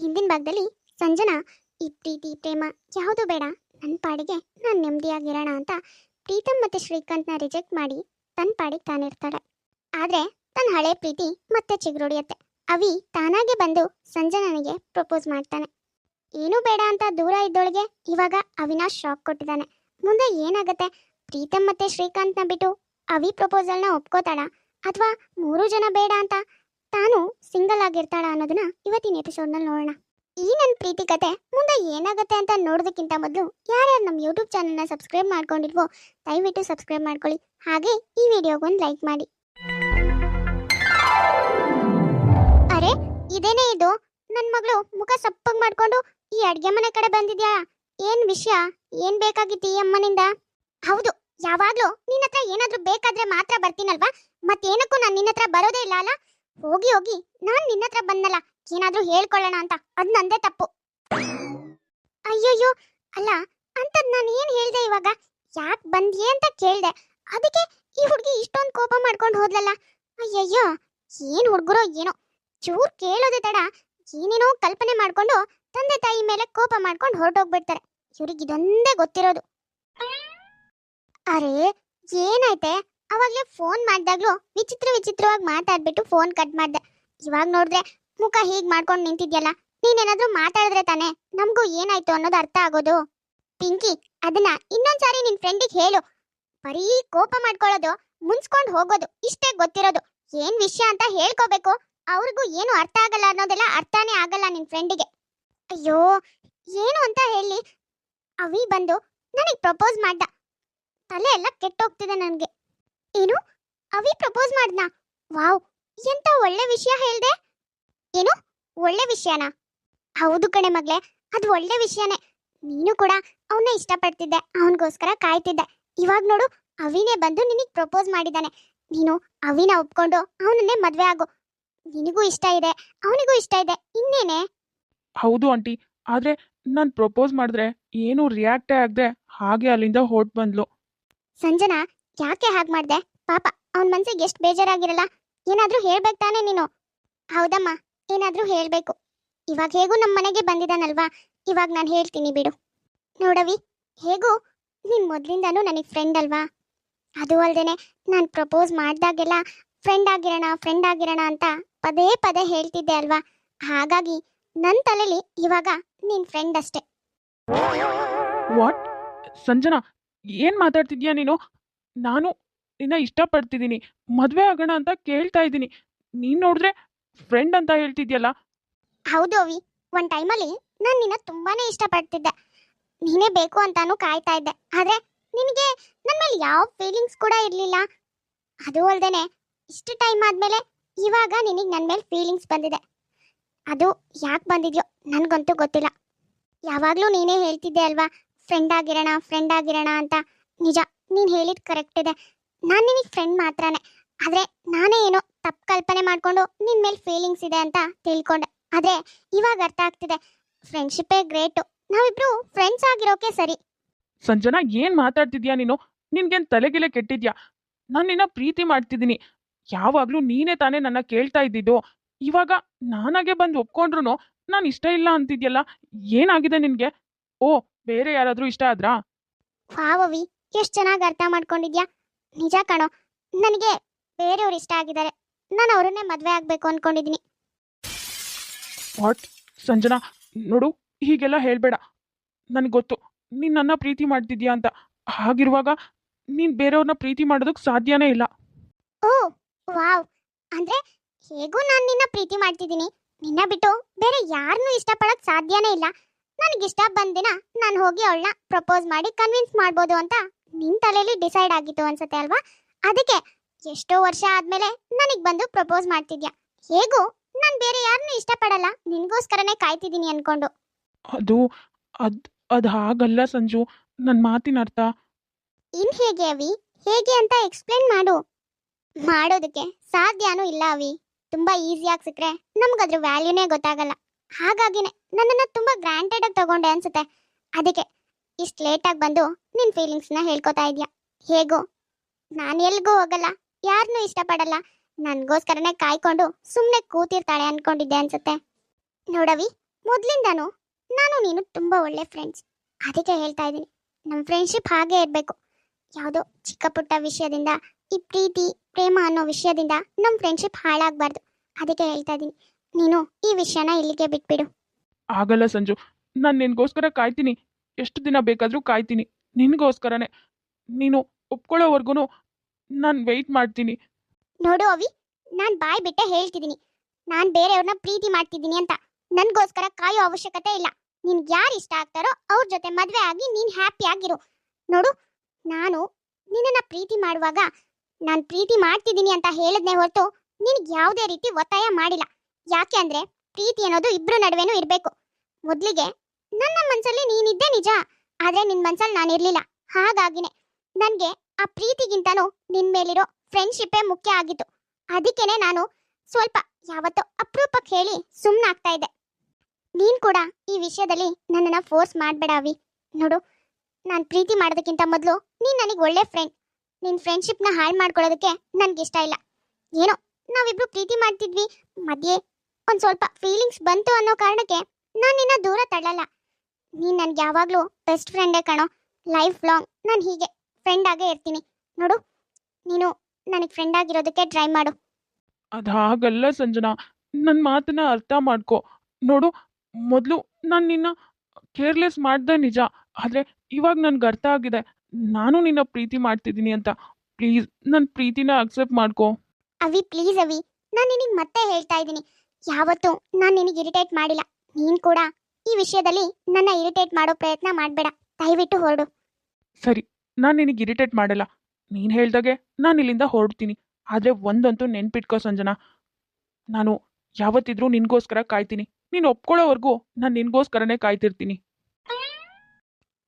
ಹಿಂದಿನ ಭಾಗದಲ್ಲಿ ಸಂಜನಾ ಈ ಪ್ರೀತಿ ಪ್ರೇಮ ಯಾವುದೂ ಬೇಡ, ನನ್ನ ಪಾಡಿಗೆ ನಾನು ನೆಮ್ಮದಿಯಾಗಿರೋಣ ಅಂತ ಪ್ರೀತಮ್ ಮತ್ತು ಶ್ರೀಕಾಂತ್ನ ರಿಜೆಕ್ಟ್ ಮಾಡಿ ತನ್ನ ಪಾಡಿಗೆ ತಾನಿರ್ತಾಳೆ. ಆದರೆ ತನ್ನ ಹಳೆ ಪ್ರೀತಿ ಮತ್ತೆ ಚಿಗುರೊಡೆಯುತ್ತೆ. ಅವಿ ತಾನಾಗೆ ಬಂದು ಸಂಜನನಿಗೆ ಪ್ರಪೋಸ್ ಮಾಡ್ತಾನೆ. ಏನೂ ಬೇಡ ಅಂತ ದೂರ ಇದ್ದೊಳಗೆ ಇವಾಗ ಅವಿನಾಶ್ ಶಾಕ್ ಕೊಟ್ಟಿದ್ದಾನೆ. ಮುಂದೆ ಏನಾಗುತ್ತೆ? ಪ್ರೀತಮ್ ಮತ್ತೆ ಶ್ರೀಕಾಂತ್ನ ಬಿಟ್ಟು ಅವಿ ಪ್ರಪೋಸಲ್ನ ಒಪ್ಕೋತಾಳ ಅಥವಾ 3 ಜನ ಬೇಡ ಅಂತ ತಾನು ಸಿಂಗಲ್ ಆಗಿರ್ತಾಳ ಅನ್ನೋದನ್ನ ಇವತ್ತಿನ ಎಪಿಸೋಡ್ನಲ್ಲಿ ನೋಡೋಣ. ಈ ನನ್ನ ಪ್ರೀತಿ ಕತೆ ಮುಂದೆ ಏನಾಗುತ್ತೆ ಅಂತ ನೋಡೋದಕ್ಕಿಂತ ಮೊದಲು ಯಾರ್ಯಾರು ನಮ್ಮ ಯೂಟ್ಯೂಬ್ ಚಾನಲ್ನ ಸಬ್ಸ್ಕ್ರೈಬ್ ಮಾಡ್ಕೊಂಡಿಲ್ವೋ ದಯವಿಟ್ಟು ಸಬ್ಸ್ಕ್ರೈಬ್ ಮಾಡ್ಕೊಳ್ಳಿ. ಹಾಗೆ ಈ ವಿಡಿಯೋಗೊಂದು ಲೈಕ್ ಮಾಡಿ. ಅರೆ, ಇದೇನೇ ಇದು? ನನ್ನ ಮಗಳು ಮುಖ ಸಪ್ಪಗೆ ಮಾಡ್ಕೊಂಡು ಈ ಅಡ್ಗೆ ಮನೆ ಕಡೆ ಬಂದಿದ್ಯಾ? ಏನ್ ವಿಷಯ? ಏನ್ ಬೇಕಾಗಿತ್ತು ಈ ಅಮ್ಮನಿಂದ? ಹೌದು, ಯಾವಾಗ್ಲೂ ನಿನ್ನ ಹತ್ರ ಏನಾದ್ರೂ ಬೇಕಾದ್ರೆ ಮಾತ್ರ ಬರ್ತೀನಲ್ವಾ? ಮತ್ತೇನಕ್ಕೂ ನಾನು ನಿನ್ನ ಹತ್ರ ಬರೋದೇ ಇಲ್ಲ ಅಲ್ಲ? ಹೋಗಿ ಹೋಗಿ ನಾನ್ ನಿನ್ನ ಹತ್ರ ಬಂದಲ್ಲ ಏನಾದ್ರೂ ಹೇಳ್ಕೊಳ್ಳೋಣ ಅಂತ, ಅದ್ ನಂದೇ ತಪ್ಪು. ಅಯ್ಯೋಯ್ಯೋ, ಅಲ್ಲ ಅಂತದ್ ನಾನು ಏನ್ ಹೇಳ್ದೆ ಇವಾಗ? ಯಾಕೆ ಬಂದ್ಯೆ ಅಂತ ಕೇಳ್ದೆ, ಅದಕ್ಕೆ ಈ ಹುಡುಗಿ ಇಷ್ಟೊಂದು ಕೋಪ ಮಾಡ್ಕೊಂಡು ಹೋದ್ಲಲ್ಲ. ಅಯ್ಯಯ್ಯೋ, ಏನ್ ಹುಡುಗರೋ ಏನೋ, ಚೂರ್ ಕೇಳೋದೇ ತಡ ಏನೇನೋ ಕಲ್ಪನೆ ಮಾಡ್ಕೊಂಡು ತಂದೆ ತಾಯಿ ಮೇಲೆ ಕೋಪ ಮಾಡ್ಕೊಂಡು ಹೊರಟೋಗ್ಬಿಡ್ತಾರೆ. ಇವ್ರಿಗೆ ಇದೊಂದೇ ಗೊತ್ತಿರೋದು. ಅರೆ, ಏನಾಯ್ತೆ? ಅವಾಗ್ಲೇ ಫೋನ್ ಮಾಡ್ದಾಗ್ಲೂ ವಿಚಿತ್ರವಾಗಿ ಮಾತಾಡ್ಬಿಟ್ಟು ಫೋನ್ ಕಟ್ ಮಾಡ್ದೆ. ಇವಾಗ ನೋಡಿದ್ರೆ ಮುಖ ಹೀಗ್ ಮಾಡ್ಕೊಂಡು ನಿಂತಿದ್ಯಲ್ಲ. ನೀನೇನಾದ್ರೂ ಮಾತಾಡಿದ್ರೆ ತಾನೇ ನಮಗೂ ಏನಾಯ್ತು ಅನ್ನೋದು ಅರ್ಥ ಆಗೋದು. ಪಿಂಕಿ, ಅದನ್ನ ಇನ್ನೊಂದ್ಸಾರಿ ನಿನ್ ಫ್ರೆಂಡಿಗೆ ಹೇಳು. ಬರೀ ಕೋಪ ಮಾಡ್ಕೊಳ್ಳೋದು, ಮುನ್ಸ್ಕೊಂಡು ಹೋಗೋದು ಇಷ್ಟೇ ಗೊತ್ತಿರೋದು. ಏನ್ ವಿಷಯ ಅಂತ ಹೇಳ್ಕೋಬೇಕು. ಅವ್ರಿಗೂ ಏನು ಅರ್ಥ ಆಗಲ್ಲ ಅನ್ನೋದೆಲ್ಲ ಅರ್ಥನೇ ಆಗಲ್ಲ ನಿನ್ ಫ್ರೆಂಡಿಗೆ. ಅಯ್ಯೋ, ಏನು ಅಂತ ಹೇಳಿ? ಅವಿ ಬಂದು ನನಗೆ ಪ್ರಪೋಸ್ ಮಾಡ್ದ. ತಲೆ ಎಲ್ಲ ಕೆಟ್ಟೋಗ್ತಿದೆ ನನಗೆ. ಏನು? ಅವಿ ಪ್ರಪೋಸ್ ಮಾಡ್ದಾ? ವಾವ್, ಎಂತ ಒಳ್ಳೆ ವಿಷಯ ಹೇಳ್ದೆ. ಏನು ಒಳ್ಳೆ ವಿಷಯನಾ? ಹೌದು ಕಣೆ ಮಗ್ಳೆ, ಅದು ಒಳ್ಳೆ ವಿಷಯನೇ. ನೀನು ಕೂಡ ಅವನ್ನ ಇಷ್ಟಪಡ್ತಿದ್ದೆ, ಅವನಿಗೋಸ್ಕರ ಕಾಯ್ತಿದ್ದೆ. ಇವಾಗ ನೋಡು, ಅವಿನೇ ಬಂದು ನಿನಗೆ ಪ್ರಪೋಸ್ ಮಾಡಿದ್ದಾನೆ. ನೀನು ಅವಿನ ಒಪ್ಕೊಂಡು ಅವನನ್ನೇ ಮದ್ವೆ ಆಗು. ನಿನಗೂ ಇಷ್ಟ ಇದೆ, ಅವನಿಗೂ ಇಷ್ಟ ಇದೆ, ಇನ್ನೇನೆ. ಹೌದು ಆಂಟಿ, ಆದ್ರೆ ನಾನು ಪ್ರಪೋಸ್ ಮಾಡಿದ್ರೆ ಏನು ರಿಯಾಕ್ಟೇ ಆಗದೆ ಹಾಗೆ ಅಲ್ಲಿಂದ ಹೊರಟು ಬಂದ್ಲು. ಸಂಜನಾ, ಯಾಕೆ ಹಾಗೆ ಮಾಡ್ದೆ? ಪಾಪ ಅವನ ಮನ್ಸಿಗೆ ಎಷ್ಟು ಬೇಜಾರಾಗಿರಲ್ಲ. ಏನಾದ್ರೂ ಹೇಳ್ಬೇಕು ತಾನೇ ನೀನು? ಹೌದಮ್ಮ, ಏನಾದ್ರೂ ಹೇಳ್ಬೇಕು. ಇವಾಗ ಹೇಗೂ ನಮ್ಮ ಮನೆಗೆ ಬಂದಿದ್ದಾನಲ್ವಾ, ಇವಾಗ ನಾನು ಹೇಳ್ತೀನಿ ಬಿಡು. ನೋಡವಿ, ಹೇಗೂ ನೀನ್ ಮೊದ್ಲಿಂದಾನು ನನಗೆ ಫ್ರೆಂಡ್ ಅಲ್ವಾ? ಅದು ಅಲ್ದೇನೆ ನಾನು ಪ್ರಪೋಸ್ ಮಾಡ್ದಾಗೆಲ್ಲ ಫ್ರೆಂಡ್ ಆಗಿರೋಣ ಅಂತ ಪದೇ ಪದೇ ಹೇಳ್ತಿದ್ದೆ ಅಲ್ವಾ? ಹಾಗಾಗಿ ನನ್ನ ತಲೆಲಿ ಇವಾಗ ನೀನ್ ಫ್ರೆಂಡ್ ಅಷ್ಟೇ. ವಾಟ್? ಸಂಜನಾ, ಏನ್ ಮಾತಾಡ್ತಿದ್ಯಾ ನೀನು? ನಾನು ನಿನ್ನ ಇಷ್ಟಪಡ್ತಿದ್ದೀನಿ, ಮದುವೆ ಆಗೋಣ ಅಂತ ಕೇಳ್ತಾ ಇದ್ದೀನಿ. ನೀನ್ ನೋಡಿದ್ರೆ ಫ್ರೆಂಡ್ ಅಂತ ಹೇಳ್ತಿದ್ಯಲ್ಲ. ಹೌದು ಅವಿ, ಒಂದ್ ಟೈಮಲ್ಲಿ ನಾನು ನಿನ್ನ ತುಂಬಾನೇ ಇಷ್ಟಪಡ್ತಿದ್ದೆ. ನೀನೇ ಬೇಕು ಅಂತಾನು ಕಾಯ್ತಾ ಇದ್ದೆ. ಆದ್ರೆ ನಿನಗೆ ನನ್ನ ಮೇಲೆ ಯಾವ ಫೀಲಿಂಗ್ಸ್ ಕೂಡ ಇರಲಿಲ್ಲ. ಅದು ಅಲ್ದೇನೆ ಇಷ್ಟು ಟೈಮ್ ಆದ್ಮೇಲೆ ಇವಾಗ ನಿನಗೆ ನನ್ನ ಮೇಲೆ ಫೀಲಿಂಗ್ಸ್ ಬಂದಿದೆ. ಅದು ಯಾಕೆ ಬಂದಿದ್ಯೋ ನನಗಂತೂ ಗೊತ್ತಿಲ್ಲ. ಯಾವಾಗಲೂ ನೀನೇ ಹೇಳ್ತಿದ್ದೆ ಅಲ್ವಾ, ಫ್ರೆಂಡ್ ಆಗಿರೋಣ ಅಂತ. ನಿಜ, ನೀನು ಹೇಳಿದ್ ಕರೆಕ್ಟ್ ಇದೆ. ನಾನು ನಿನಗೆ ಫ್ರೆಂಡ್ ಮಾತ್ರನೇ. ಆದರೆ ನಾನೇ ಏನೋ ತಪ್ಪು ಕಲ್ಪನೆ ಮಾಡಿಕೊಂಡು ನಿನ್ನ ಮೇಲೆ ಫೀಲಿಂಗ್ಸ್ ಇದೆ ಅಂತ ತಿಳ್ಕೊಂಡೆ. ಆದರೆ ಇವಾಗ ಅರ್ಥ ಆಗ್ತಿದೆ, ಫ್ರೆಂಡ್ಶಿಪ್ಪೇ ಗ್ರೇಟು. ನಾವಿಬ್ರು ಫ್ರೆಂಡ್ಸ್ ಆಗಿರೋಕೆ ಸರಿ. ಸಂಜನಾ, ಏನ್ ಮಾತಾಡ್ತಿದ್ಯಾ ನೀನು? ನಿನ್ಗೇನ್ ತಲೆಗಿಲೆ ಕೆಟ್ಟಿದ್ಯಾ? ನಾನು ನಿನ್ನ ಪ್ರೀತಿ ಮಾಡ್ತಿದ್ದೀನಿ. ಯಾವಾಗ್ಲೂ ನೀನೇ ತಾನೇ ನನ್ನ ಕೇಳ್ತಾ ಇದ್ದಿದ್ದು. ಇವಾಗ ನಾನಾಗೆ ಬಂದು ಒಪ್ಕೊಂಡ್ರು ನಾನು ಇಷ್ಟ ಇಲ್ಲ ಅಂತಿದ್ಯಲ್ಲ. ಏನಾಗಿದೆ ನಿನ್ಗೆ? ಓ, ಬೇರೆ ಯಾರಾದ್ರೂ ಇಷ್ಟ ಆದ್ರಾ? ವಾವವಿ, ಎಷ್ಟು ಚೆನ್ನಾಗಿ ಅರ್ಥ ಮಾಡ್ಕೊಂಡಿದ್ಯಾ. ನಿಜ ಕಣೋ, ನನಗೆ ಬೇರೆಯವ್ರು ಇಷ್ಟ ಆಗಿದ್ದಾರೆ. ನಾನು ಅವರನ್ನೇ ಮದುವೆ ಆಗಬೇಕು ಅನ್ಕೊಂಡಿದ್ದೀನಿ. ವಾಟ್? ಸಂಜನಾ, ನೋಡು, ಹೀಗೆಲ್ಲ ಹೇಳ್ಬೇಡ. ನನಗೆ ಗೊತ್ತು ನೀನು ನನ್ನ ಪ್ರೀತಿ ಮಾಡ್ತಿದ್ಯಾ ಅಂತ. ಹಾಗಿರುವಾಗ ನೀನು ಬೇರೆಯವ್ರನ್ನ ಪ್ರೀತಿ ಮಾಡೋದಕ್ಕೆ ಸಾಧ್ಯನೇ ಇಲ್ಲ. ಓ ವಾವ್, ಅಂದ್ರೆ ಹೇಗೂ ನಾನು ನಿನ್ನ ಪ್ರೀತಿ ಮಾಡ್ತಿದ್ದೀನಿ. ನಿನ್ನ ಬಿಟ್ಟು ಬೇರೆ ಯಾರನ್ನೂ ಇಷ್ಟಪಡಕ್ ಸಾಧ್ಯನೇ ಇಲ್ಲ. ನನಗಿಷ್ಟ ಬಂದಿನ ನಾನು ಹೋಗಿ ಅವಳನ್ನ ಪ್ರಪೋಸ್ ಮಾಡಿ ಕನ್ವಿನ್ಸ್ ಮಾಡ್ಬೋದು ಅಂತ ನಿನ್ ತಲೆಯಲ್ಲಿ ಡಿಸೈಡ್ ಆಗಿತ್ತು ಅನ್ಸುತ್ತೆ ಅಲ್ವಾ? ಅದಕ್ಕೆ ಎಷ್ಟೋ ವರ್ಷ ಆದ್ಮೇಲೆ ನನಗೆ ಬಂದು ಪ್ರಪೋಸ್ ಮಾಡ್ತಿದ್ಯಾ. ಹೇಗೂ ನಾನು ಬೇರೆ ಯಾರನ್ನೂ ಇಷ್ಟಪಡಲ್ಲ, ನಿನ್ಗೋಸ್ಕರನೇ ಕಾಯ್ತಿದ್ದೀನಿ ಅನ್ಕೊಂಡು. ಅದು ಅದು ಅದು ಹಾಗಲ್ಲ ಸಂಜು, ನನ್ನ ಮಾತಿನ ಅರ್ಥ. ಇನ್ ಹೇಗೆ ಅವಿ? ಹೇಗೆ ಅಂತ ಎಕ್ಸ್ಪ್ಲೇನ್ ಮಾಡು. ಮಾಡೋದಕ್ಕೆ ಸಾಧ್ಯನೂ ಇಲ್ಲ ಅವಿ. ತುಂಬಾ ಈಸಿಯಾಗಿ ಸಿಕ್ಕರೆ ನಮ್ಗದ್ರ ವ್ಯಾಲ್ಯೂನೇ ಗೊತ್ತಾಗಲ್ಲ. ಹಾಗಾಗಿನೇ ನನ್ನನ್ನು ತುಂಬಾ ಗ್ರಾಂಟೆಡ್ ಆಗಿ ತಗೊಂಡೆ ಅನ್ಸುತ್ತೆ. ಅದಕ್ಕೆ ಇಷ್ಟು ಲೇಟಾಗಿ ಬಂದು ನಿನ್ನ ಫೀಲಿಂಗ್ಸ್ನ ಹೇಳ್ಕೊತಾ ಇದೆಯಾ. ಹೇಗೋ ನಾನು ಎಲ್ಗೂ ಹೋಗಲ್ಲ, ಯಾರನ್ನೂ ಇಷ್ಟಪಡಲ್ಲ, ನನಗೋಸ್ಕರನೇ ಕಾಯ್ಕೊಂಡು ಸುಮ್ಮನೆ ಕೂತಿರ್ತಾಳೆ ಅನ್ಕೊಂಡಿದ್ದೆ ಅನ್ಸುತ್ತೆ. ನೋಡವಿ, ಮೊದ್ಲಿಂದಾನು ನಾನು ನೀನು ತುಂಬಾ ಒಳ್ಳೆ ಫ್ರೆಂಡ್ಸ್. ಅದಕ್ಕೆ ಹೇಳ್ತಾ ಇದ್ದೀನಿ, ನಮ್ಮ ಫ್ರೆಂಡ್ಶಿಪ್ ಹಾಗೆ ಇರಬೇಕು. ಯಾವುದೋ ಚಿಕ್ಕ ಪುಟ್ಟ ವಿಷಯದಿಂದ, ಈ ಪ್ರೀತಿ ಪ್ರೇಮ ಅನ್ನೋ ವಿಷಯದಿಂದ ನಮ್ಮ ಫ್ರೆಂಡ್ಶಿಪ್ ಹಾಳಾಗಬಾರ್ದು. ಅದಕ್ಕೆ ಹೇಳ್ತಾ ಇದ್ದೀನಿ, ನೀನು ಈ ವಿಷಯನ ಇಲ್ಲಿಗೆ ಬಿಟ್ಬಿಡು. ಆಗಲ್ಲ ಸಂಜು, ನಾನು ನಿನಗೋಸ್ಕರ ಕಾಯ್ತೀನಿ. ಎಷ್ಟು ದಿನ ಬೇಕಾದರೂ ಕಾಯ್ತೀನಿ. ನಿನಗೋಸ್ಕರನೇ. ನೀನು ಒಪ್ಕೊಳ್ಳೋವರೆಗೂ ನಾನು ವೆಯ್ಟ್ ಮಾಡ್ತೀನಿ. ನೋಡು ಅವಿ, ನಾನು ಬಾಯ್ ಬಿಟ್ಟೆ ಹೇಳ್ತಿದ್ದೀನಿ, ನಾನು ಬೇರೆಯವ್ರನ್ನ ಪ್ರೀತಿ ಮಾಡ್ತಿದ್ದೀನಿ ಅಂತ. ನನಗೋಸ್ಕರ ಕಾಯೋ ಅವಶ್ಯಕತೆ ಇಲ್ಲ. ನಿನ್ಗೆ ಯಾರು ಇಷ್ಟ ಆಗ್ತಾರೋ ಅವ್ರ ಜೊತೆ ಮದುವೆ ಆಗಿ ನೀನು ಹ್ಯಾಪಿ ಆಗಿರು. ನೋಡು, ನಾನು ನಿನ್ನನ್ನು ಪ್ರೀತಿ ಮಾಡುವಾಗ ನಾನು ಪ್ರೀತಿ ಮಾಡ್ತಿದ್ದೀನಿ ಅಂತ ಹೇಳಿದ್ನೇ ಹೊರತು ನಿನಗೆ ಯಾವುದೇ ರೀತಿ ಒತ್ತಾಯ ಮಾಡಿಲ್ಲ. ಯಾಕೆ ಅಂದರೆ ಪ್ರೀತಿ ಅನ್ನೋದು ಇಬ್ಬರು ನಡುವೆನೂ ಇರಬೇಕು. ಮೊದಲಿಗೆ ನನ್ನ ಮನಸ್ಸಲ್ಲಿ ನೀನಿದ್ದೆ ನಿಜ, ಆದರೆ ನಿನ್ನ ಮನಸ್ಸಲ್ಲಿ ನಾನಿರಲಿಲ್ಲ. ಹಾಗಾಗಿನೇ ನನಗೆ ಆ ಪ್ರೀತಿಗಿಂತನೂ ನಿನ್ನ ಮೇಲಿರೋ ಫ್ರೆಂಡ್ಶಿಪ್ಪೇ ಮುಖ್ಯ ಆಗಿತ್ತು. ಅದಕ್ಕೇನೆ ನಾನು ಸ್ವಲ್ಪ ಯಾವತ್ತೋ ಅಪರೂಪಕ್ಕೆ ಹೇಳಿ ಸುಮ್ಮನಾಗ್ತಾ ಇದ್ದೆ. ನೀನು ಕೂಡ ಈ ವಿಷಯದಲ್ಲಿ ನನ್ನನ್ನು ಫೋರ್ಸ್ ಮಾಡಬೇಡ ಅವಿ. ನೋಡು, ನಾನು ಪ್ರೀತಿ ಮಾಡೋದಕ್ಕಿಂತ ಮೊದಲು ನೀನು ನನಗೆ ಒಳ್ಳೆ ಫ್ರೆಂಡ್. ನಿನ್ನ ಫ್ರೆಂಡ್ಶಿಪ್ನ ಹಾಳು ಮಾಡ್ಕೊಳ್ಳೋದಕ್ಕೆ ನನಗಿಷ್ಟ ಇಲ್ಲ. ಏನೋ ನಾವಿಬ್ರು ಪ್ರೀತಿ ಮಾಡ್ತಿದ್ವಿ, ಮಧ್ಯೆ ಒಂದು ಸ್ವಲ್ಪ ಫೀಲಿಂಗ್ಸ್ ಬಂತು ಅನ್ನೋ ಕಾರಣಕ್ಕೆ ನಾನು ನಿನ್ನ ದೂರ ತಳ್ಳಲ್ಲ. ನೀನು ನನಗೆ ಯಾವಾಗಲೂ ಬೆಸ್ಟ್ ಫ್ರೆಂಡೇ ಕಣೋ. ಲೈಫ್ ಲಾಂಗ್ ನಾನು ಹೀಗೆ ಫ್ರೆಂಡ್ ಆಗೇ ಇರ್ತೀನಿ. ನೋಡು, ನೀನು ನನಗೆ ಫ್ರೆಂಡ್ ಆಗಿರೋದಕ್ಕೆ ಟ್ರೈ ಮಾಡು. ಅದು ಹಾಗಲ್ಲ ಸಂಜನಾ, ನನ್ನ ಮಾತನ್ನ ಅರ್ಥ ಮಾಡ್ಕೊ. ನೋಡು, ಮೊದಲು ನಾನು ನಿನ್ನ ಕೇರ್ಲೆಸ್ ಮಾಡ್ದೆ ನಿಜ, ಆದರೆ ಇವಾಗ ನನಗೆ ಅರ್ಥ ಆಗಿದೆ ನಾನು ನಿನ್ನ ಪ್ರೀತಿ ಮಾಡ್ತಿದ್ದೀನಿ ಅಂತ. ಪ್ಲೀಸ್ ನನ್ನ ಪ್ರೀತಿನ ಅಕ್ಸೆಪ್ಟ್ ಮಾಡ್ಕೊ. ಅವಿ ಪ್ಲೀಸ್ ಅವಿ, ನಾನು ನಿನಗೆ ಮತ್ತೆ ಹೇಳ್ತಾ ಇದ್ದೀನಿ, ಯಾವತ್ತೂ ನಾನು ನಿನಗೆ ಇರಿಟೇಟ್ ಮಾಡಿಲ್ಲ. ನೀನು ಕೂಡ ಈ ವಿಷಯದಲ್ಲಿ ನನ್ನ ಇರಿಟೇಟ್ ಮಾಡೋ ಪ್ರಯತ್ನ ಮಾಡಬೇಡ. ದಯವಿಟ್ಟು ಹೊರಡು. ಸರಿ, ನಾನು ನಿನಗೆ ಇರಿಟೇಟ್ ಮಾಡಲ್ಲ. ನೀನು ಹೇಳ್ದಾಗೆ ನಾನು ಇಲ್ಲಿಂದ ಹೊರಡ್ತೀನಿ. ಆದರೆ ಒಂದಂತೂ ನೆನ್ಪಿಟ್ಕೋ ಸಂಜನಾ, ನಾನು ಯಾವತ್ತಿದ್ರೂ ನಿನಗೋಸ್ಕರ ಕಾಯ್ತೀನಿ. ನೀನು ಒಪ್ಕೊಳ್ಳೋವರೆಗೂ ನಾನು ನಿನಗೋಸ್ಕರನೇ ಕಾಯ್ತಿರ್ತೀನಿ.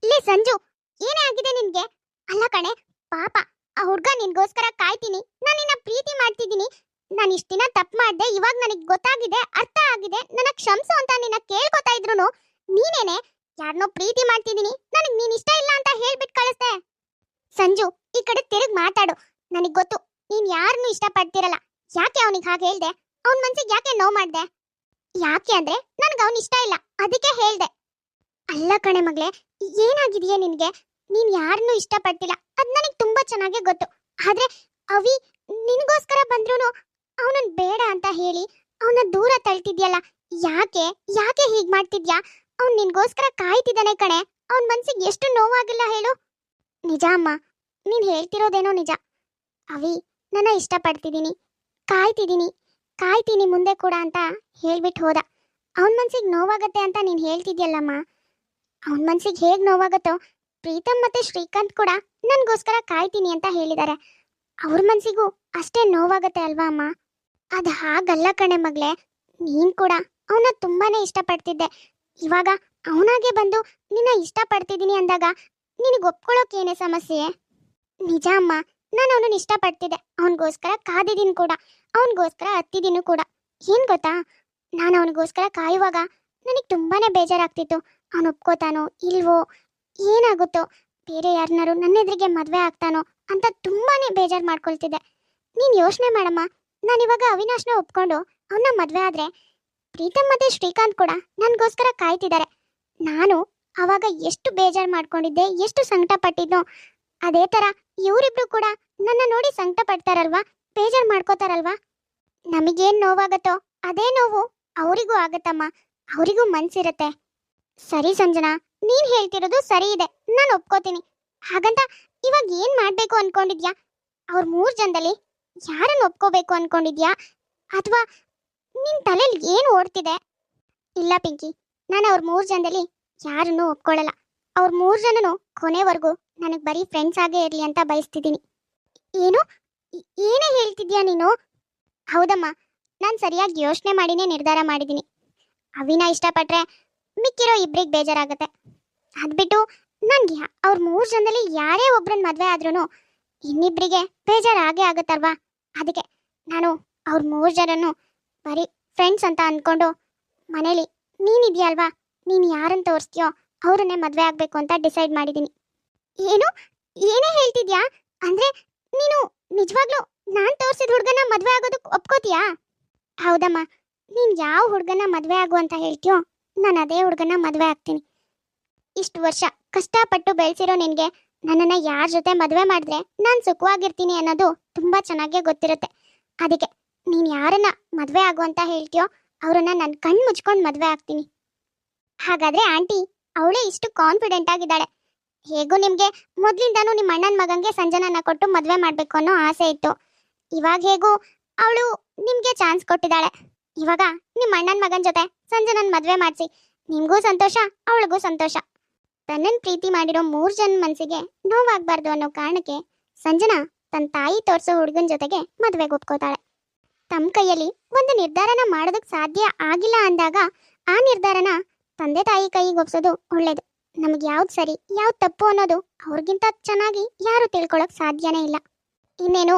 ಲೇ ಸಂಜು, ಏನೇ ಆಗಿದೆ ನಿನ್ಗೆ? ಅಲ್ಲ ಕಣೆ ಪಾಪ, ಆ ಹುಡ್ಗ ನಿನ್ಗೋಸ್ಕರ ಕಾಯ್ತೀನಿ, ನಾನು ನಿನ್ನ ಪ್ರೀತಿ ಮಾಡ್ತಿದ್ದೀನಿ, ನಾನು ಇಷ್ಟು ದಿನ ತಪ್ಪು ಮಾಡಿದೆ, ಇವಾಗ ನನಗೆ ಗೊತ್ತಾಗಿದೆ, ಅರ್ಥ ಆಗಿದೆ, ನನ್ನ ಕ್ಷಮಿಸು ಅಂತ ನಿನ್ನ ಕೇಳ್ಕೊತಾ ಇದ್ರು ನೀನೇನೆ ಯಾರನ್ನೋ ಪ್ರೀತಿ ಮಾಡ್ತಿದ್ದೀನಿ, ನನಗೆ ನೀನ್ ಇಷ್ಟ ಇಲ್ಲ ಅಂತ ಹೇಳ್ಬಿಟ್ಟು ಕಳಿಸ್ದೆ. ಸಂಜು, ಈ ಕಡೆ ತಿರುಗಿ ಮಾತಾಡು. ನನಗೆ ಗೊತ್ತು ನೀನ್ ಯಾರನ್ನೂ ಇಷ್ಟಪಡ್ತಿರಲ್ಲ. ಯಾಕೆ ಅವನಿಗೆ ಹಾಗೆ ಹೇಳ್ದೆ? ಅವನ ಮನ್ಸಿಗೆ ಯಾಕೆ ನೋವು ಮಾಡ್ದೆ? ಯಾಕೆ ಅಂದ್ರೆ ನನಗೆ ಅವನು ಇಷ್ಟ ಇಲ್ಲ, ಅದಕ್ಕೆ ಹೇಳ್ದೆ. ಅಲ್ಲ ಕಣೆ ಮಗಳೇ, ಏನಾಗಿದೆಯೇ ನಿನ್ಗೆ? ನೀನ್ ಯಾರನ್ನೂ ಇಷ್ಟಪಡ್ತಿಲ್ಲ, ಅದ್ ನನಗೆ ತುಂಬಾ ಚೆನ್ನಾಗಿ ಗೊತ್ತು. ಆದ್ರೆ ಅವಿ ನಿನ್ಗೋಸ್ಕರ ಬಂದ್ರೂ ಅವನನ್ನ ಬೇಡ ಅಂತ ಹೇಳಿ ಅವನ ದೂರ ತಳ್ತಿದ್ಯಲ್ಲ, ಯಾಕೆ ಯಾಕೆ ಹೀಗ್ ಮಾಡ್ತಿದ್ಯಾ? ಅವ್ನು ನಿನ್ಗೋಸ್ಕರ ಕಾಯ್ತಿದ್ದಾನೆ ಕಣೆ, ಅವನ ಮನ್ಸಿಗೆ ಎಷ್ಟು ನೋವಾಗಿಲ್ಲ ಹೇಳು. ನಿಜ ಅಮ್ಮ, ನೀನ್ ಹೇಳ್ತಿರೋದೇನೋ ನಿಜ. ಅವಿ ನನ್ನ ಇಷ್ಟಪಡ್ತಿದ್ದೀನಿ, ಕಾಯ್ತೀನಿ ಮುಂದೆ ಕೂಡ ಅಂತ ಹೇಳ್ಬಿಟ್ಟು ಹೋದ. ಅವನ ಮನ್ಸಿಗೆ ನೋವಾಗತ್ತೆ ಅಂತ ನೀನ್ ಹೇಳ್ತಿದ್ಯಲ್ಲಮ್ಮ, ಅವನ ಮನ್ಸಿಗೆ ಹೇಗ್ ನೋವಾಗತ್ತೋ ಪ್ರೀತಮ್ ಮತ್ತೆ ಶ್ರೀಕಾಂತ್ ಕೂಡ ನನ್ಗೋಸ್ಕರ ಕಾಯ್ತೀನಿ ಅಂತ ಹೇಳಿದ್ದಾರೆ. ಅವ್ರ ಮನ್ಸಿಗೂ ಅಷ್ಟೇ ನೋವಾಗತ್ತೆ ಅಲ್ವಾ ಅಮ್ಮ? ಅದು ಹಾಗಲ್ಲ ಕಣೆ ಮಗಳೇ, ನೀನ್ ಕೂಡ ಅವನ ತುಂಬಾನೇ ಇಷ್ಟಪಡ್ತಿದ್ದೆ. ಇವಾಗ ಅವನಾಗೆ ಬಂದು ನಿನ್ನ ಇಷ್ಟಪಡ್ತಿದ್ದೀನಿ ಅಂದಾಗ ನಿನಗೆ ಒಪ್ಕೊಳ್ಳೋಕೇನೆ ಸಮಸ್ಯೆ? ನಿಜ ಅಮ್ಮ, ನಾನು ಅವನನ್ನ ಇಷ್ಟಪಡ್ತಿದ್ದೆ, ಅವನಿಗೋಸ್ಕರ ಕಾದಿದ್ದೀನಿ ಕೂಡ, ಅವನಿಗೋಸ್ಕರ ಹತ್ತಿದ್ದೀನಿ ಕೂಡ. ಏನ್ ಗೊತ್ತಾ, ನಾನು ಅವನಿಗೋಸ್ಕರ ಕಾಯುವಾಗ ನನಗೆ ತುಂಬಾನೇ ಬೇಜಾರಾಗ್ತಿತ್ತು. ಅವನು ಒಪ್ಕೋತಾನೋ ಇಲ್ವೋ, ಏನಾಗುತ್ತೋ, ಬೇರೆ ಯಾರನ್ನಾರು ನನ್ನ ಎದುರಿಗೆ ಮದುವೆ ಆಗ್ತಾನೋ ಅಂತ ತುಂಬಾನೇ ಬೇಜಾರು ಮಾಡ್ಕೊಳ್ತಿದ್ದೆ. ನೀನು ಯೋಚನೆ ಮಾಡಮ್ಮ, ನಾನಿವಾಗ ಅವಿನಾಶ್ನ ಒಪ್ಕೊಂಡು ಅವನ್ನ ಮದುವೆ ಆದ್ರೆ ಪ್ರೀತಮ್ ಮತ್ತೆ ಶ್ರೀಕಾಂತ್ ಕೂಡ ನನಗೋಸ್ಕರ ಕಾಯ್ತಿದ್ದಾರೆ. ನಾನು ಅವಾಗ ಎಷ್ಟು ಬೇಜಾರು ಮಾಡ್ಕೊಂಡಿದ್ದೆ, ಎಷ್ಟು ಸಂಕಟ ಪಟ್ಟಿದ್ನೋ, ಅದೇ ತರ ಇವರಿಬ್ರು ಕೂಡ ನನ್ನ ನೋಡಿ ಸಂಕಟ ಪಡ್ತಾರಲ್ವಾ, ಬೇಜಾರು ಮಾಡ್ಕೋತಾರಲ್ವಾ. ನಮಗೇನು ನೋವಾಗತ್ತೋ ಅದೇ ನೋವು ಅವರಿಗೂ ಆಗತ್ತಮ್ಮ, ಅವರಿಗೂ ಮನ್ಸಿರತ್ತೆ. ಸರಿ ಸಂಜನಾ, ನೀನ್ ಹೇಳ್ತಿರೋದು ಸರಿ ಇದೆ, ನಾನು ಒಪ್ಕೋತೀನಿ. ಹಾಗಂತ ಇವಾಗ ಏನ್ ಮಾಡ್ಬೇಕು ಅನ್ಕೊಂಡಿದ್ಯಾ? ಅವ್ರ 3 ಜನದಲ್ಲಿ ಯಾರನ್ನು ಒಪ್ಕೋಬೇಕು ಅನ್ಕೊಂಡಿದ್ಯಾ? ಅಥವಾ ನಿನ್ ತಲೆಯಲ್ಲಿ ಏನು ಓಡ್ತಿದೆ? ಇಲ್ಲ ಪಿಂಕಿ, ನಾನು ಅವ್ರ 3 ಜನದಲ್ಲಿ ಯಾರನ್ನೂ ಒಪ್ಕೊಳ್ಳಲ್ಲ. ಅವ್ರ 3 ಜನನು ಕೊನೆವರೆಗೂ ನನಗೆ ಬರೀ ಫ್ರೆಂಡ್ಸ್ ಆಗೇ ಇರಲಿ ಅಂತ ಬಯಸ್ತಿದ್ದೀನಿ. ಏನು ಏನೇ ಹೇಳ್ತಿದ್ಯಾ ನೀನು? ಹೌದಮ್ಮ, ನಾನು ಸರಿಯಾಗಿ ಯೋಚನೆ ಮಾಡಿನೇ ನಿರ್ಧಾರ ಮಾಡಿದ್ದೀನಿ. ಅವಿನ ಇಷ್ಟಪಟ್ರೆ ಮಿಕ್ಕಿರೋ ಇಬ್ರಿಗೆ ಬೇಜಾರಾಗತ್ತೆ. ಅದ್ಬಿಟ್ಟು ನನ್ಗೆ ಅವ್ರ 3 ಜನದಲ್ಲಿ ಯಾರೇ ಒಬ್ರನ್ನ ಮದುವೆ ಆದ್ರೂ ಇನ್ನಿಬ್ರಿಗೆ ಬೇಜಾರಾಗೇ ಆಗುತ್ತಲ್ವಾ. ಅದಕ್ಕೆ ನಾನು ಅವ್ರ 3 ಜನನು ಬರೀ ಫ್ರೆಂಡ್ಸ್ ಅಂತ ಅಂದ್ಕೊಂಡು ಮನೇಲಿ ನೀನಿದ್ಯಲ್ವಾ, ನೀನು ಯಾರನ್ನು ತೋರಿಸ್ತೀಯೋ ಅವ್ರನ್ನೇ ಮದುವೆ ಆಗಬೇಕು ಅಂತ ಡಿಸೈಡ್ ಮಾಡಿದ್ದೀನಿ. ಏನು ಏನೇ ಹೇಳ್ತಿದ್ಯಾ? ಅಂದ್ರೆ ನೀನು ನಿಜವಾಗ್ಲೂ ನಾನು ತೋರಿಸಿದ ಹುಡುಗನ ಮದುವೆ ಆಗೋದಕ್ಕೆ ಒಪ್ಕೋತೀಯಾ? ಹೌದಮ್ಮ, ನೀನು ಯಾವ ಹುಡುಗನ ಮದುವೆ ಆಗು ಅಂತ ಹೇಳ್ತೀಯೋ ನಾನು ಅದೇ ಹುಡುಗನ ಮದುವೆ ಆಗ್ತೀನಿ. ಇಷ್ಟು ವರ್ಷ ಕಷ್ಟಪಟ್ಟು ಬೆಳೆಸಿರೋ ನಿನಗೆ ನನ್ನನ್ನು ಯಾರ ಜೊತೆ ಮದುವೆ ಮಾಡಿದ್ರೆ ನಾನು ಸುಖವಾಗಿರ್ತೀನಿ ಅನ್ನೋದು ತುಂಬ ಚೆನ್ನಾಗೇ ಗೊತ್ತಿರುತ್ತೆ. ಅದಕ್ಕೆ ನೀನು ಯಾರನ್ನ ಮದುವೆ ಆಗು ಅಂತ ಹೇಳ್ತೀಯೋ ಅವ್ರನ್ನ ನಾನು ಕಣ್ಣು ಮುಚ್ಕೊಂಡು ಮದುವೆ ಆಗ್ತೀನಿ. ಹಾಗಾದ್ರೆ ಆಂಟಿ ಅವಳೇ ಇಷ್ಟು ಕಾನ್ಫಿಡೆಂಟ್ ಆಗಿದ್ದಾಳೆ. ಹೇಗೂ ನಿಮಗೆ ಮೊದಲಿಂದನೂ ನಿಮ್ಮ ಅಣ್ಣನ ಮಗಂಗೆ ಸಂಜನನ್ನ ಕೊಟ್ಟು ಮದುವೆ ಮಾಡಬೇಕು ಅನ್ನೋ ಆಸೆ ಇತ್ತು. ಇವಾಗ ಹೇಗೂ ಅವಳು ನಿಮಗೆ ಚಾನ್ಸ್ ಕೊಟ್ಟಿದ್ದಾಳೆ. ಇವಾಗ ನಿಮ್ಮ ಅಣ್ಣನ ಮಗನ ಜೊತೆ ಸಂಜನನ್ ಮದುವೆ ಮಾಡಿಸಿ ನಿಮಗೂ ಸಂತೋಷ, ಅವಳಿಗೂ ಸಂತೋಷ. ತನ್ನನ್ನು ಪ್ರೀತಿ ಮಾಡಿರೋ 3 ಜನ ಮನಸ್ಸಿಗೆ ನೋವಾಗಬಾರ್ದು ಅನ್ನೋ ಕಾರಣಕ್ಕೆ ಸಂಜನಾ ತನ್ನ ತಾಯಿ ತೋರಿಸೋ ಹುಡುಗನ ಜೊತೆಗೆ ಮದುವೆಗೆ ಒಪ್ಕೋತಾಳೆ. ತಮ್ಮ ಕೈಯಲ್ಲಿ ಒಂದು ನಿರ್ಧಾರನ ಮಾಡೋದಕ್ಕೆ ಸಾಧ್ಯ ಆಗಿಲ್ಲ ಅಂದಾಗ ಆ ನಿರ್ಧಾರನ ತಂದೆ ತಾಯಿ ಕೈಗೆ ಒಪ್ಸೋದು ಒಳ್ಳೇದು. ನಮಗೆ ಯಾವ್ದು ಸರಿ ಯಾವ್ದು ತಪ್ಪು ಅನ್ನೋದು ಅವ್ರಿಗಿಂತ ಚೆನ್ನಾಗಿ ಯಾರು ತಿಳ್ಕೊಳಕ್ ಸಾಧ್ಯನೇ ಇಲ್ಲ. ಇನ್ನೇನು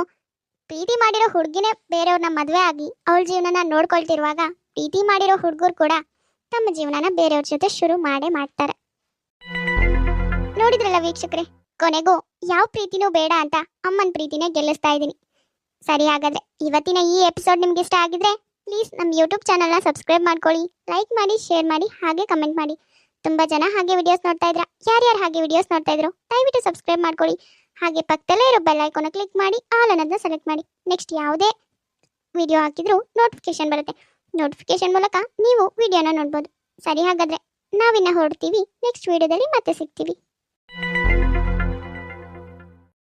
ಪ್ರೀತಿ ಮಾಡಿರೋ ಹುಡುಗಿನೇ ಬೇರೆಯವ್ರನ್ನ ಮದುವೆ ಆಗಿ ಅವಳ ಜೀವನನ ನೋಡ್ಕೊಳ್ತಿರುವಾಗ ಪ್ರೀತಿ ಮಾಡಿರೋ ಹುಡುಗರು ಕೂಡ ತಮ್ಮ ಜೀವನನ ಬೇರೆಯವ್ರ ಜೊತೆ ಶುರು ಮಾಡ್ತಾರೆ. ನೋಡಿದ್ರಲ್ಲ ವೀಕ್ಷಕರೇ, ಕೊನೆಗೂ ಯಾವ ಪ್ರೀತಿನೂ ಬೇಡ ಅಂತ ಅಮ್ಮನ ಪ್ರೀತಿನೇ ಗೆಲ್ಲಿಸ್ತಾ ಇದ್ದೀನಿ. ಸರಿ, ಹಾಗಾದ್ರೆ ಇವತ್ತಿನ ಈ ಎಪಿಸೋಡ್ ನಿಮ್ಗೆ ಇಷ್ಟ ಆಗಿದ್ರೆ ಪ್ಲೀಸ್ ನಮ್ಮ ಯೂಟ್ಯೂಬ್ ಚಾನಲ್ನ ಸಬ್ಸ್ಕ್ರೈಬ್ ಮಾಡ್ಕೊಳ್ಳಿ, ಲೈಕ್ ಮಾಡಿ, ಶೇರ್ ಮಾಡಿ, ಹಾಗೆ ಕಮೆಂಟ್ ಮಾಡಿ. ತುಂಬ ಜನ ಹಾಗೆ ವಿಡಿಯೋಸ್ ನೋಡ್ತಾ ಇದ್ರ, ಯಾರ್ಯಾರು ಹಾಗೆ ವಿಡಿಯೋಸ್ ನೋಡ್ತಾ ಇದ್ರು ದಯವಿಟ್ಟು ಸಬ್ಸ್ಕ್ರೈಬ್ ಮಾಡ್ಕೊಳ್ಳಿ. ಹಾಗೆ ಪಕ್ಕದಲ್ಲೇ ಇರೋ ಬೆಲ್ ಐಕಾನ್ ಕ್ಲಿಕ್ ಮಾಡಿ ಆಲ್ ಅನ್ನೋದನ್ನ ಸೆಲೆಕ್ಟ್ ಮಾಡಿ. ನೆಕ್ಸ್ಟ್ ಯಾವುದೇ ವಿಡಿಯೋ ಹಾಕಿದ್ರೂ ನೋಟಿಫಿಕೇಶನ್ ಬರುತ್ತೆ. ನೋಟಿಫಿಕೇಶನ್ ಮೂಲಕ ನೀವು ವಿಡಿಯೋನ ನೋಡ್ಬೋದು. ಸರಿ, ಹಾಗಾದ್ರೆ ನಾವಿನ್ನ ಹೊರಡ್ತೀವಿ. ನೆಕ್ಸ್ಟ್ ವಿಡಿಯೋದಲ್ಲಿ ಮತ್ತೆ ಸಿಗ್ತೀವಿ.